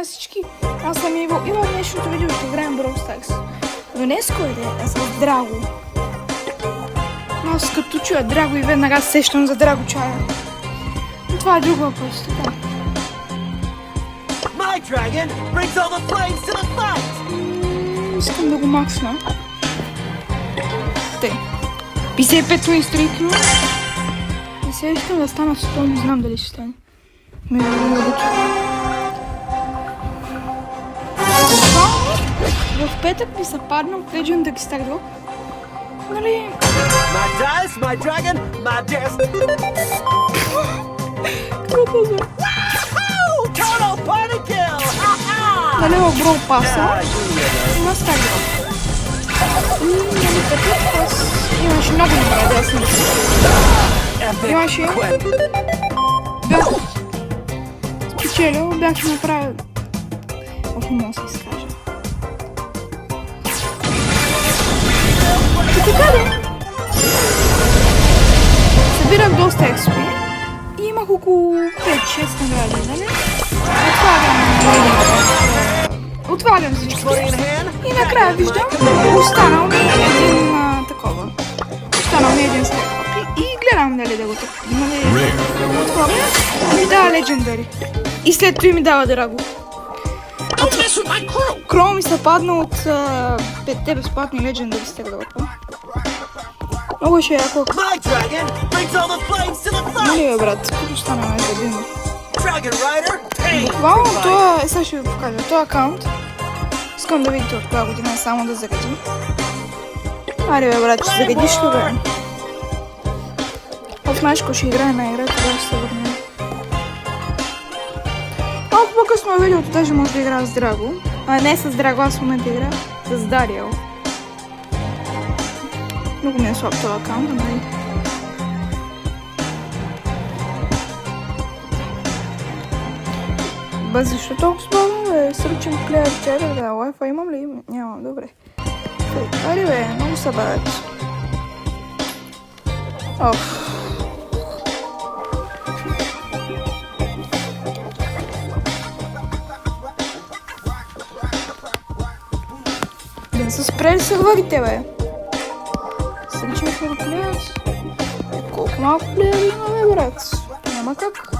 Всички, аз съм има днешното видео, ще играем Brawl Stars. Но днеско е с Драго. Аз като чуя Драго и веднага сещам за Драго чая. Но това е друг въпрос, така. Искам да го максна. Тъй. 55 ми стрикно. И сега искам да стана 100, не знам дали ще стане. В петък ми се падна от Legendary Stardrop. Нали... Какво за? Нали в Brawl Pass-а има Stardrop. И нали петък аз имаше много добре да я съм. Имаше... Бях спечелил, бях направил... Ох, не мога да се изкажа. И така да. Събирах доста XP и имах около 5-6 награди, нали? Отварям всички. И накрая виждам, останал ми един такова. Останал ми един стъпък. И гледам дали да го отворя. И ми дава Legendary. И след това ми дава Драго. Кроу ми се падна от 5-те безплатни Legendary Stardrop. Много ще е яко. Нали бе, брат, като стана на един. Буквално това, сега ще ви покажа, този акаунт. Искам да видите от коя година, само да заради. Аре бе, брат, ще загадиш ли бе? В Машко ще играе на игра, тогава ще се върне. Малко по-късно е видеото, даже може да играя с Драго. А не с Драго, аз в момента играя с Дариел. Много ми е слаб този акаунт, нали? Ба, защо толкова слабо, бе? Сръчен плеер чайда, да, Wi-Fi имам ли? Нямам, добре. Ари бе, много са бавят. Оф. Да са спрели сервърите, бе. Сръчен плеер. Колко малко плеери има, бе, брат? Няма как.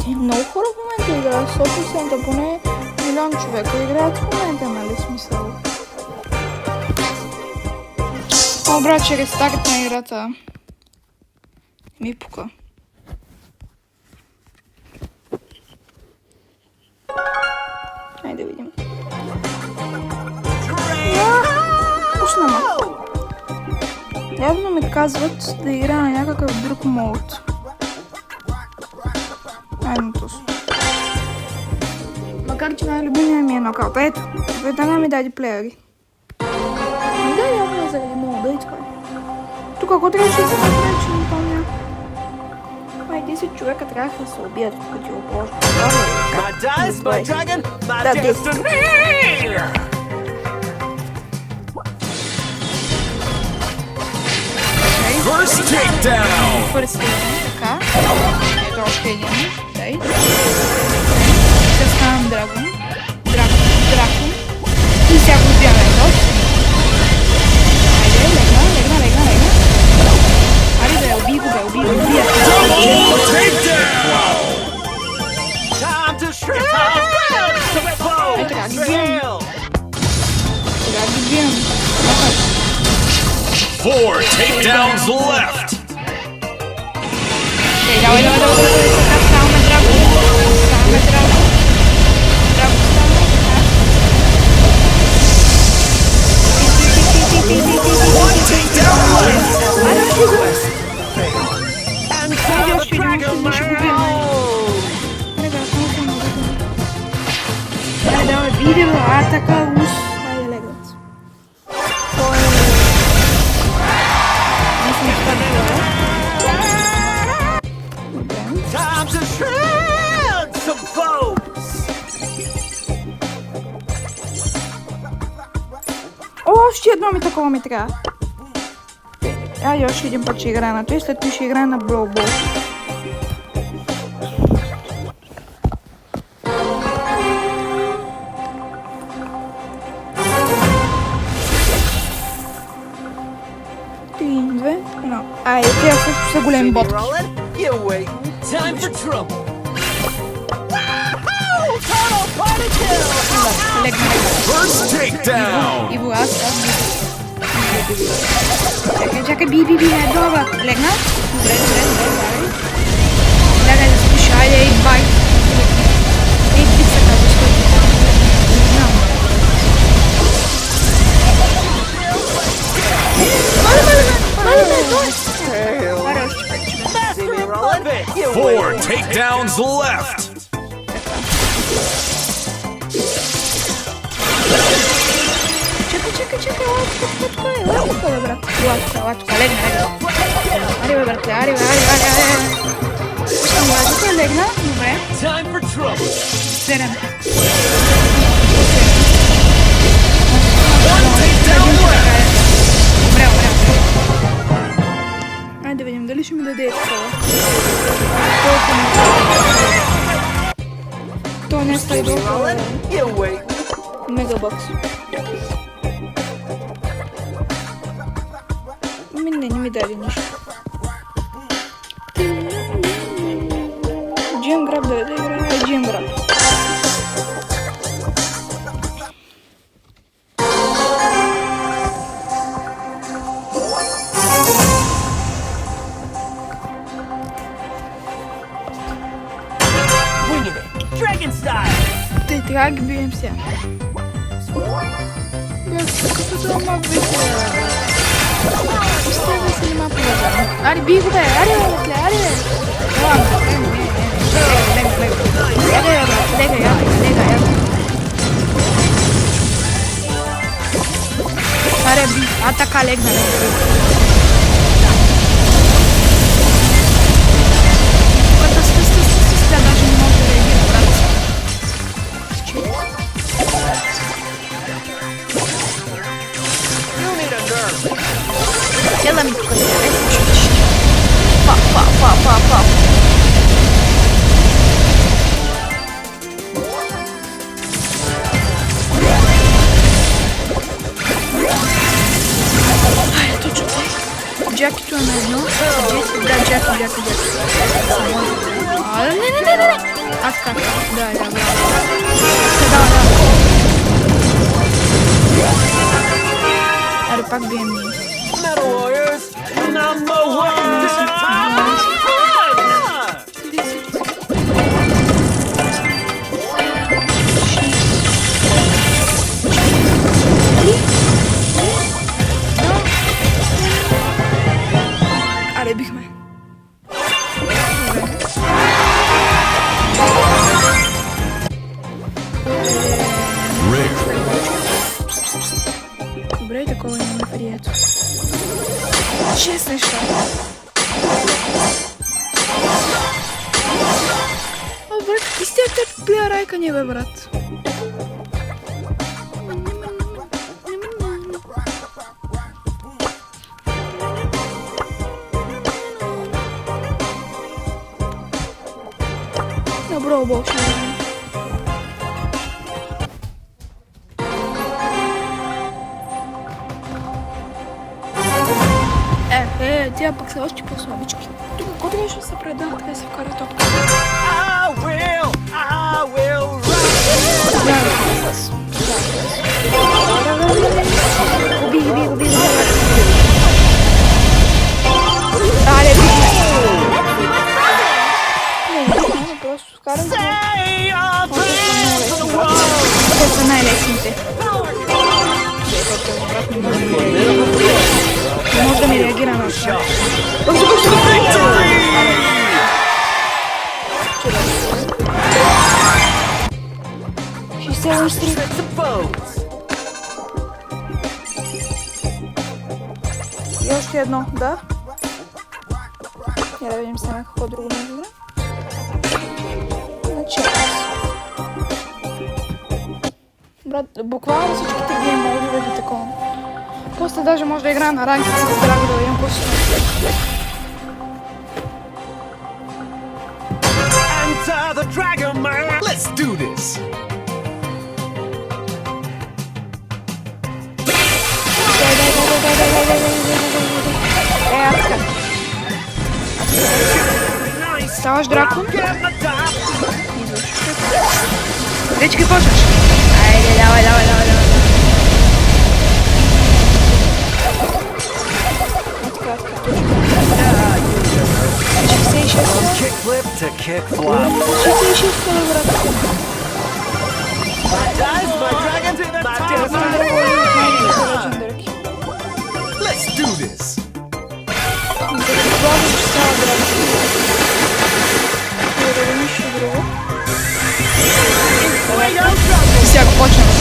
Много хора в момента играят, 100%, поне милион човека играят в момента, нали смисъл? О, брат, че рестарт на играта ми пука. Айде да видим. Пусна ма. Явно ми казват да игра на някакъв друг мод. Макар че най-любимия ми е нокаут. Ето, веднага ми даде плеери. Ми даде явно заради молда и това. Тук ако трябваше да се направи, че не помня. Май 10 човека трябваха да се убият, като ти го положа. Да, 10. First takedown! First takedown, така. Ето още един. Дай. Сега ставам Драгон. Дракон. И сега го убиваме едно. Айде, легна. Айде бе, убий го бе, убий. Double takedown! Ай, трябва да ги бием. Four takedowns left! Окей, давай. Ставаме Драгон. One takedown left! And the dragon Давай, видим, така уж. Айде, легнат. Не съм спадала. О, още едно ми такова ми трябва. Айде, още един път ще играя на той, след това ще играя на Brawl Ball. големи ботки. Time for trouble. Легна. First takedown. Иво, аз чакай, би, не, добре. Легна. Добре. Лягай да спиш, айде, 8 байт. 8 бит се казва, стой. Не знам. Four takedowns left. Чакай, латко, бе, брат. Латко, легна. Аре, брате, аре. Пускам латко, легна, добре. Time for trouble. 7. One takedown left. Добре. Айде да видим дали ще ми даде такова. То не стои толкова. Мегабокс. Не ми даде нищо. GM граб да играе, GM граб. Dragon style. Така ги бием сега. Като малко бих... Оставя се нема повезено. Аре, би го бе, аре, бе. Лега. Аре, би, така легна. Като сте, даже не мога да реагира, брат. Села ми тук, Па. Айде, точно тъй. Джакито е на едно. Да, Джаки. Не. Аз как? Да, брат. Да. Аре, пак бием ние. Metal Warriors number one. This is Аре, бихме. Добре, такова имаме прието. 6 неща. Брат, изтягате плея райка не бе, брат. Добро, обобщи. Тя пък са още по-слабички. Тук, кой трябва ще се предава, така се вкара топка. I will Уби. Аре, бихме. Не, просто скарам. Те са най-лесните. Не може да ми реагира на това. И още едно, да. Я да видим сега какво друго може да. Значи. Брат, буквално всичките геймове ги такова. После даже може да играя на ранки, с драго да видим какво ще. Enter the Dragon Man. Let's do this. Аз Ставаш дракон. Get my top. Идваш. Вече ги почваш. Айде, давай. From kickflip to kickflop. 66 брат. Dives my dragon to the top. Let's do this. Сега почваме.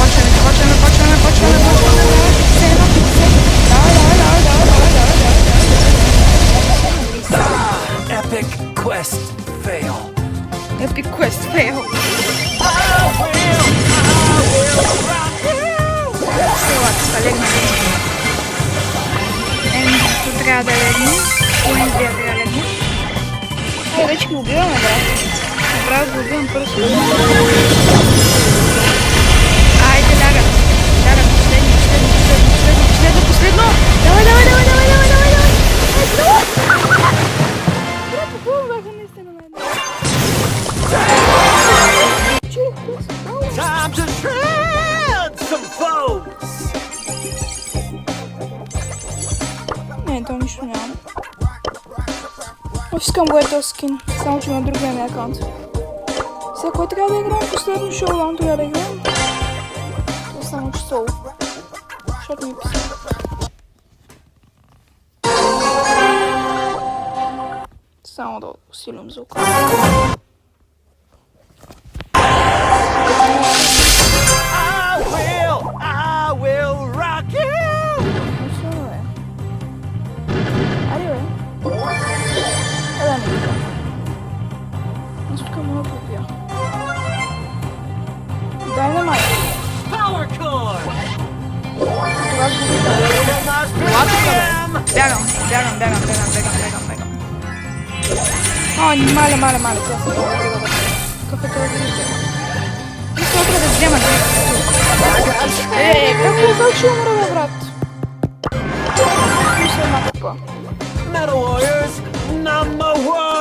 Epic quest fail. Epic quest fail. Сега легна. Тук трябва да легне. Трябва да легне. Вече ги убиваме, брат. Направо го убивам просто. Айде, лягат. Последно. Давай. Брат, какво бяха наистина на една? Time to shred some foes. Не, то нищо няма. Искам го е този скин, само че на другия ми акаунт. Сега кой трябва да играем? Последно шоудаун трябва да играем. Това само че соло. Защото ми писа. Само да усилим звука. I will rock you. Dynamite. Power core. Бягам. О, мале. Какъв е това видите? Мисля, трябва да взема. Какво ще умра, бе, брат? Мисля една купа. Metal Warriors number one.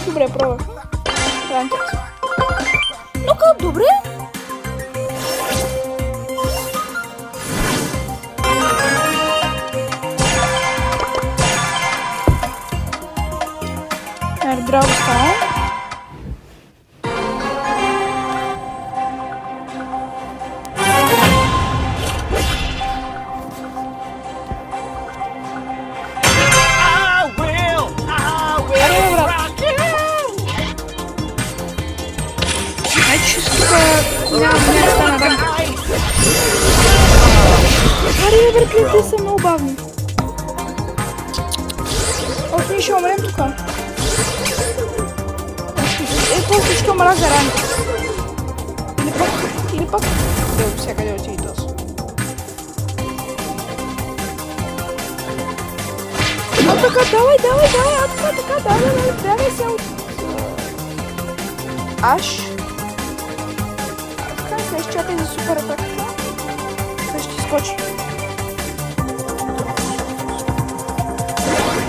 Добре, пробвах. Ранкет. Ну-ка, добре. Драго става. Те са много бавни. Още ние ще умрем тук. После ще умра за рано. Или пък. Дело всякъде отиде този. А така, давай. Така, давай се от... Аш. Така се изчакай за супер атаката. Сега ще изкочи.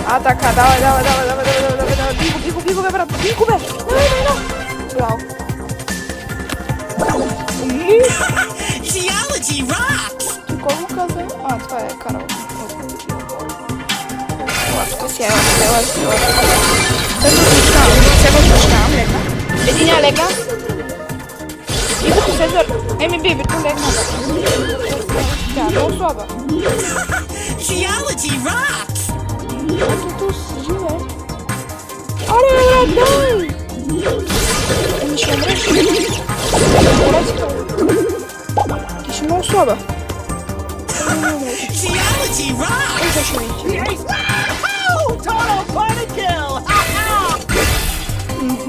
А така, давай. Биго, бе, брат, биго, бе! Давай! Браво. Geology rocks! Ти кой го каза? А, това е Карл. Тук си ела. Сега отпочнавам, легна. Единия легна. Бибито Сезар. Бибито легна. Тя е много слаба. Geology rocks! Тут живе. Аре, дай! Ще умреш. Ти си много слаба. Geology rocks! Total party kill.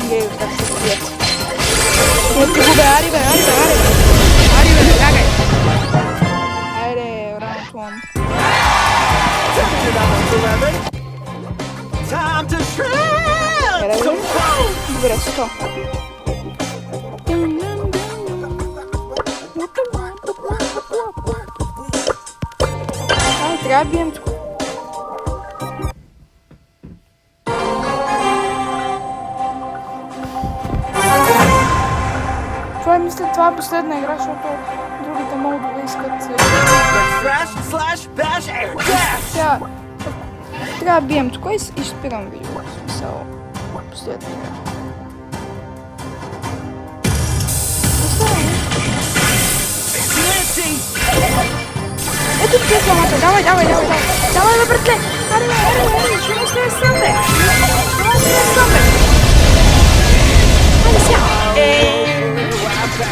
Гей, как се побият. Ари, бе, лягай. Айде, раунд 1. Time to shred some foes. Добре, 100. Трябва да бием тук. мисля, това е последна игра, защото другите модове искат... Let's thrash, slash, bash, and dash! Сега... Трябва да бием тук и спирам видеото. В смисъл... Последна игра. Nancy! Ето ти е сламата, давай! Давай, бе, братле! Аре, ще не сте сам, бе! Айде сега!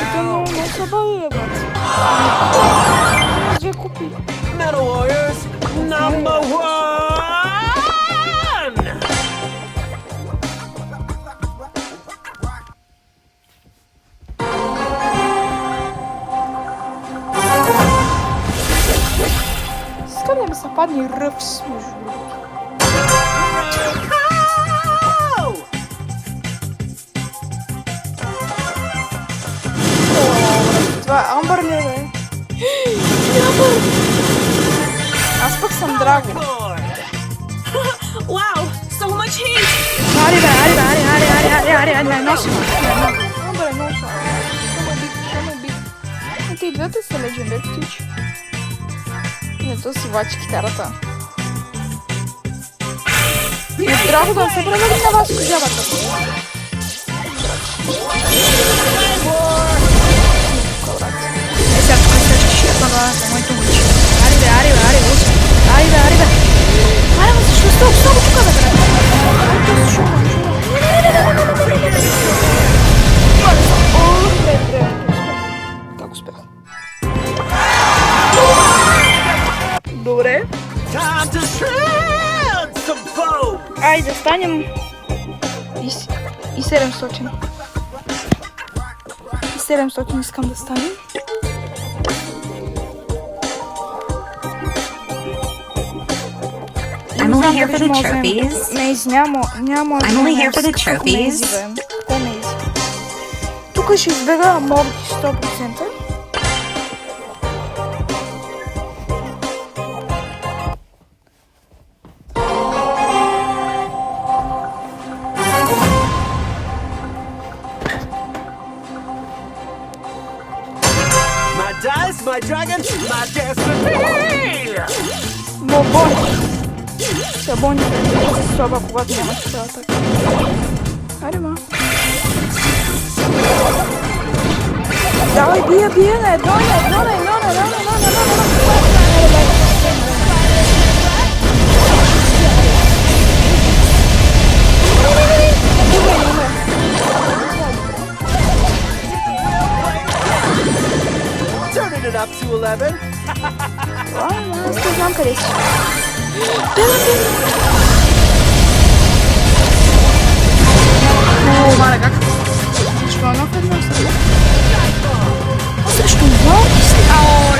Ето много слабави, бе, брат. Може купи. Metal Warriors, number one! Искам да ми се падне ръвс, между другото. Това е Амбър ли, бе? Амбър! Аз пък съм Драго. Wow, so much heat. Аре, носи ме. Амбър е носи. Ще ме бит. Те и двете са легендари птичи. Не, то си вачи китарата. Драго да се превали на вас козявата. Сега тук се ще пада за моето момиче. Аре, успе. Аре, ма защо сте обсъбо тук, бе, брат? Аре, то се шума. Как успех? Добре. Time to shred some foam! Айде, станем и 700. И 700 искам да станем. I'm only here for the trophies. Мейзи, няма I'm only here for the trophies. Какво Мейзи? Тук ще избера морки 100%. My dice, my dragon, my destiny! Бобони. Сабони. Слаба, когато нямаш цяла така. Аре, ма. Давай, бия на едно. Turning it up to 11. Аз не знам къде си. О, мале, как? Защо едно в едно са? А срещу малки си?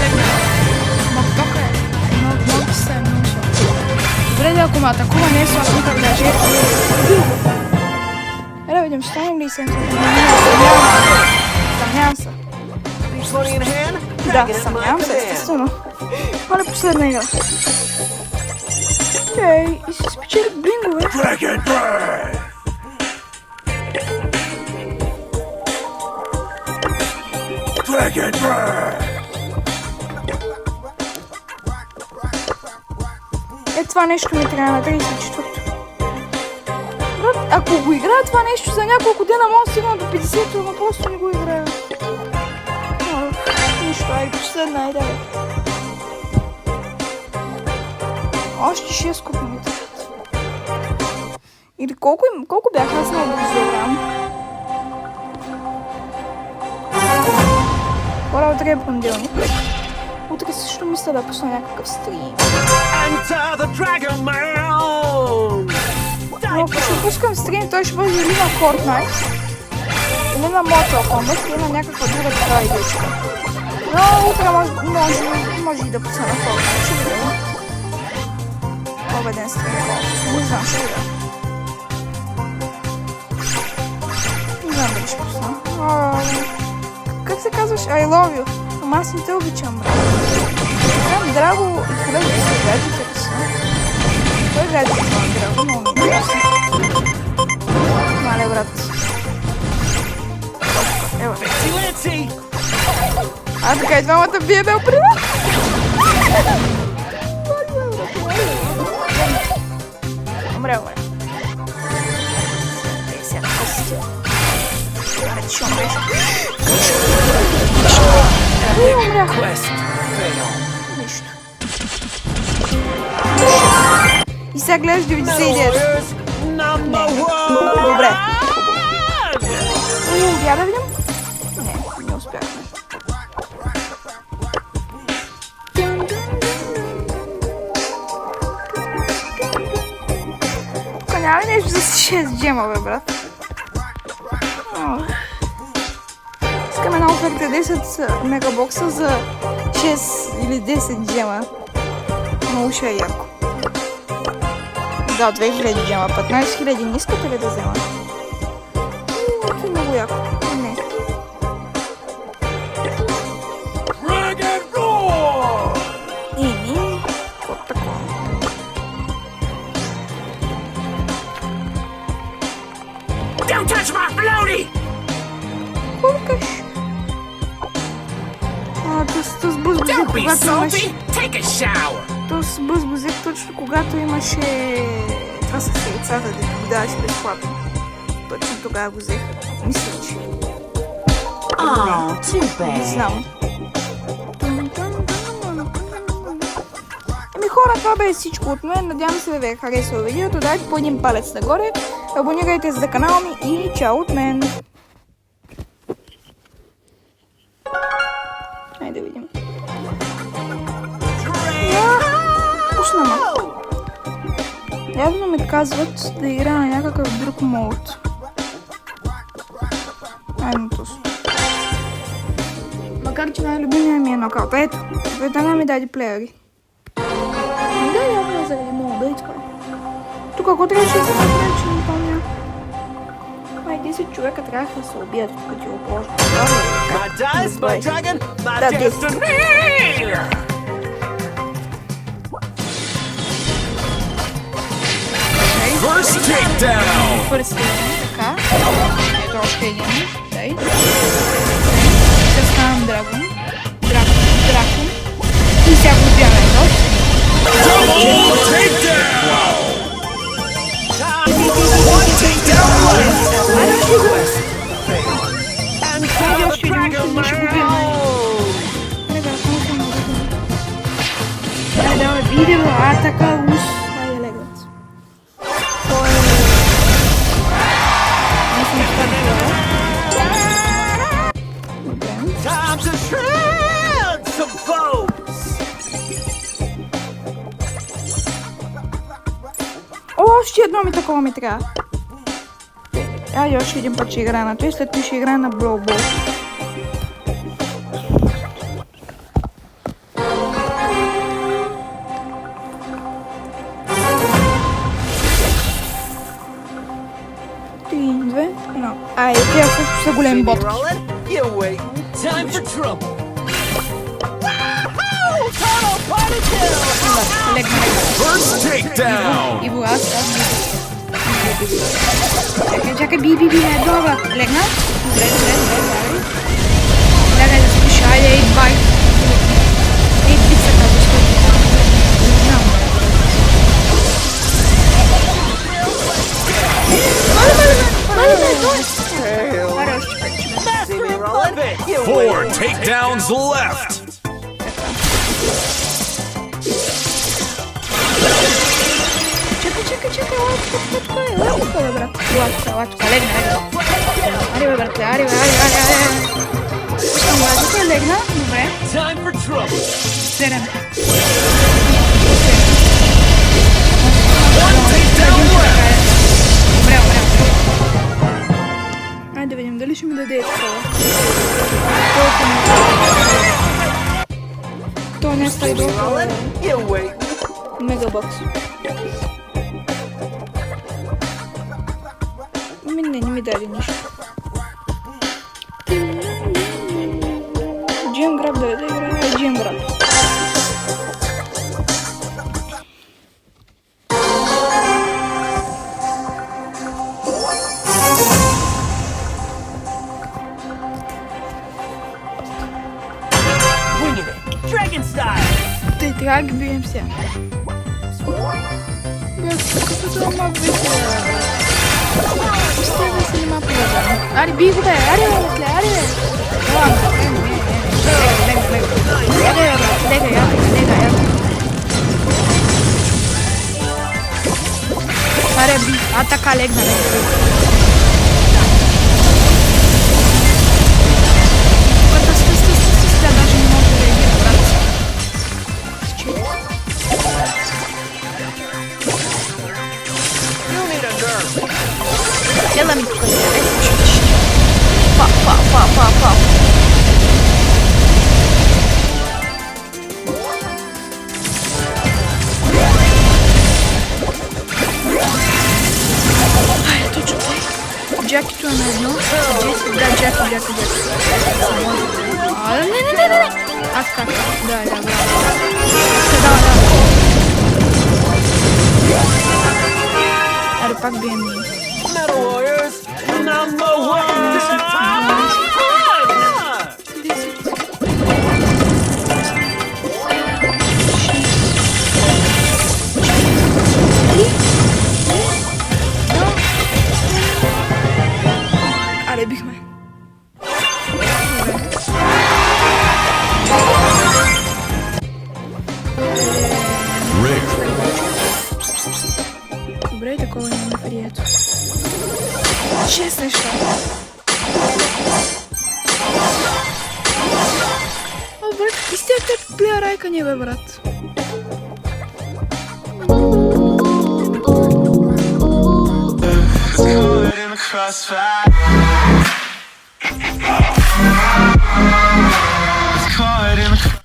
Легна. Мактока е. Малки са е много слабо. Добре, да ако ме атакува, не е слабо, как даже. Ере, видим, ще станем ли се? Съмнявам се. Floating in hand, Да, dragon at my съмнявам се, command. естествено. Але последна игра. Ей, и си спечелих блингове. Dragon Breath! Dragon Breath! Това нещо ми трябва на 34-то. Брат, ако го играя това нещо за няколко дена, мога да стигна до 50-то, но просто не го играя. Нищо, айде последна, айде. Още 6 купи ми трябват. Или колко бях аз на образован? Хора, утре е понеделник. Утре също мисля да пусна някакъв стрим. Enter the Dragon Mound! Но ако ще пускам стрим, той ще бъде или на Fortnite, или на Mortal Kombat, или на някаква друга такава игричка. Но утре може и да пусна на Fortnite. Ще видим. Победен стрим. Не знам, ще видим. Не знам дали ще пусна. Как се казваш? I love you. Ама аз не те обичам, брат. Знам, Драго и колегите са гаджетите са. Той гаджет на Драго, но не гаджет. Мале, брат. Evo. Fancy Lancy. А така и двамата биеме опрема. Умре. Сега кости. Ще умреш. Умрях. Quest fail. Нищо. И сега гледаш 99. Number one. Добре. Я да видим? Не успяхме. Тук няма ли нещо за 6 джема, бе, брат? Искаме на оферта 10 мегабокса за 6 или 10 джема. Много ще е яко. Да, 2000 джема, 15 000 не искате ли да взема? Много яко. Не. Dragon Roar. Какво такова? Don't touch my floaty. Куркаш. То с бузбузик, Don't be когато имаше... salty. Take a shower. То с бузбузик, точно когато имаше... Това са яйцата, да го даваш безплатно. Точно тогава го взех. Мисля, че... Oh, too Не bad. знам. Еми хора, това бе всичко от мен. Надявам се да ви е харесало видеото. Дайте по един палец нагоре. Абонирайте се за канала ми и чао от мен. Айде да видим. Пусна ма. Явно ми казват да игра на някакъв друг мод. Айде тус. Макар че най-любимия ми е нокаут. Ето, веднага ми даде плеери. Да, явно заради мода и това. Тук ако трябваше да не помня. Май 10 човека трябваха да се убият, като го положа. My dice, my dragon, my That is- destiny. First takedown. Пърсите, така. Ето още един. Дай. Сега ставам дракон. Дракон. И сега го убиваме. Double takedown. One takedown left. Quest fail. And Хайде the още един, dragon ще го убиваме. mode. Айде, само съм го убиваме. Айде, давай, биде, бе. А, така, ус. Айде, легат. Кой е? Аз съм стартила. Добре. Time to shred some foes. О, още едно ми такова ми трябва. Айде още един път ще играя на той, след това ще играя на Brawl Ball. Три, две, едно. Айде, тя също са големи See me ботки. rolling? You waiting? Time for trouble. Wahoo! Total party kill. Легна. First takedown. Иво, аз. Чакай, би, добре. Легна. Добре, давай. Легай да спиш, айде, 8 байт. 8 бит са казваш, не знам. See me rolling? You Four waiting? takedowns left. Чакай, латка, легна. Аре, брат, аре. Пускам латка, легна, добре. Time for trouble. 7. One takedown left. Добре. Айде да видим дали ще ми даде такова. То не стои See me долу. rolling? You waiting? Мегабокс. Не ми даде нищо. Джем граб да играе, джем граб. Как бием се? Какво това ма веселя? Ще да се нема полеза. Аре, би го бе, аре бе, бе, аре бе. Аре, би, а така легна, Тя даже не може да реагира, брат. You need a nerve. Ела ми тук да я Па. Ай, точно. Джакито е на едно. Да, Джаки. Не. Аз как? Да, браво. Да. Аре, пак бием ние. Metal Warriors, number one. Аре, бихме. Добре, такова няма прието. 6 неща. О, брат, истината плея райка не бе, брат. Caught in the crossfire. Caught in the